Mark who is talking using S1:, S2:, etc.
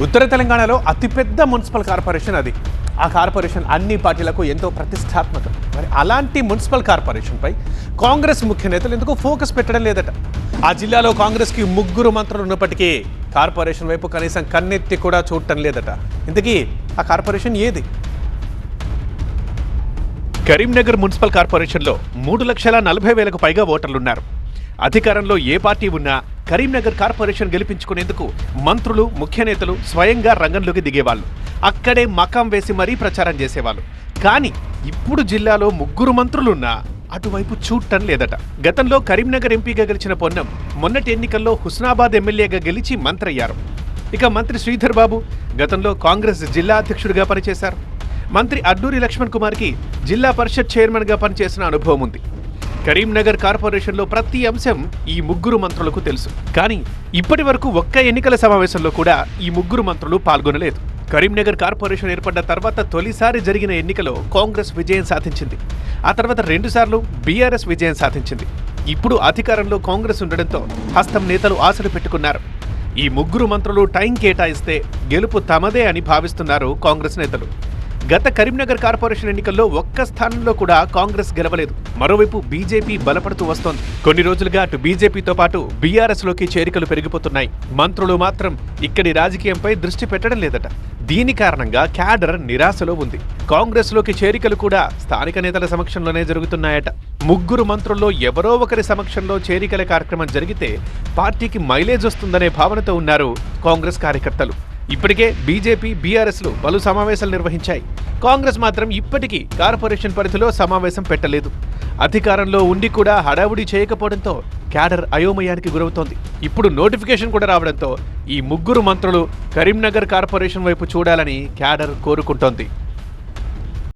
S1: ఉత్తర తెలంగాణలో అతిపెద్ద municipal corporation అది. ఆ కార్పొరేషన్ అన్ని పార్టీలకు ఎంతో ప్రతిష్టాత్మకం. మరి అలాంటి మున్సిపల్ కార్పొరేషన్పై కాంగ్రెస్ ముఖ్య నేతలు ఎందుకు ఫోకస్ పెట్టడం లేదట. ఆ జిల్లాలో కాంగ్రెస్కి 3 మంత్రులు ఉన్నప్పటికీ కార్పొరేషన్ వైపు కనీసం కన్నెత్తి కూడా చూడటం లేదట. ఇంతకీ ఆ కార్పొరేషన్ ఏది? కరీంనగర్ మున్సిపల్ కార్పొరేషన్లో 3,40,000కు పైగా ఓటర్లున్నారు. అధికారంలో ఏ పార్టీ ఉన్నా కరీంనగర్ కార్పొరేషన్ గెలిపించుకునేందుకు మంత్రులు, ముఖ్య నేతలు స్వయంగా రంగంలోకి దిగేవాళ్ళు. అక్కడే మకాం వేసి మరీ ప్రచారం చేసేవాళ్ళు. కానీ ఇప్పుడు జిల్లాలో 3 మంత్రులున్నా అటువైపు చూడటం లేదట. గతంలో కరీంనగర్ ఎంపీగా గెలిచిన పొన్నం మొన్నటి ఎన్నికల్లో హుస్నాబాద్ ఎమ్మెల్యేగా గెలిచి మంత్రి అయ్యారు. ఇక మంత్రి శ్రీధర్ బాబు గతంలో కాంగ్రెస్ జిల్లా అధ్యక్షుడిగా పనిచేశారు. మంత్రి అడ్డూరి లక్ష్మణ్ కుమార్కి జిల్లా పరిషత్ చైర్మన్గా పనిచేసిన అనుభవం ఉంది. కరీంనగర్ కార్పొరేషన్లో ప్రతి అంశం ఈ 3 మంత్రులకు తెలుసు. కానీ ఇప్పటి వరకు ఒక్క ఎన్నికల సమావేశంలో కూడా ఈ 3 మంత్రులు పాల్గొనలేదు. కరీంనగర్ కార్పొరేషన్ ఏర్పడ్డ తర్వాత తొలిసారి జరిగిన ఎన్నికలో కాంగ్రెస్ విజయం సాధించింది. ఆ తర్వాత 2 సార్లు బీఆర్ఎస్ విజయం సాధించింది. ఇప్పుడు అధికారంలో కాంగ్రెస్ ఉండడంతో హస్తం నేతలు ఆశలు పెట్టుకున్నారు. ఈ 3 మంత్రులు టైం కేటాయిస్తే గెలుపు తమదే అని భావిస్తున్నారు కాంగ్రెస్ నేతలు. గత కరీంనగర్ కార్పొరేషన్ ఎన్నికల్లో ఒక్క స్థానంలో కూడా కాంగ్రెస్ గెలవలేదు. మరోవైపు బీజేపీ బలపడుతూ వస్తోంది. కొన్ని రోజులుగా అటు బీజేపీతో పాటు బీఆర్ఎస్ లోకి చేరికలు పెరిగిపోతున్నాయి. మంత్రులు మాత్రం ఇక్కడి రాజకీయంపై దృష్టి పెట్టడం లేదట. దీని కారణంగా క్యాడర్ నిరాశలో ఉంది. కాంగ్రెస్ లోకి చేరికలు కూడా స్థానిక నేతల సమక్షంలోనే జరుగుతున్నాయట. 3 మంత్రుల్లో ఎవరో ఒకరి సమక్షంలో చేరికల కార్యక్రమం జరిగితే పార్టీకి మైలేజ్ వస్తుందనే భావనతో ఉన్నారు కాంగ్రెస్ కార్యకర్తలు. ఇప్పటికే బీజేపీ, బీఆర్ఎస్లు పలు సమావేశాలు నిర్వహించాయి. కాంగ్రెస్ మాత్రం ఇప్పటికీ కార్పొరేషన్ పరిధిలో సమావేశం పెట్టలేదు. అధికారంలో ఉండి కూడా హడావుడి చేయకపోవడంతో క్యాడర్ అయోమయానికి గురవుతోంది. ఇప్పుడు నోటిఫికేషన్ కూడా రావడంతో ఈ 3 మంత్రులు కరీంనగర్ కార్పొరేషన్ వైపు చూడాలని క్యాడర్ కోరుకుంటోంది.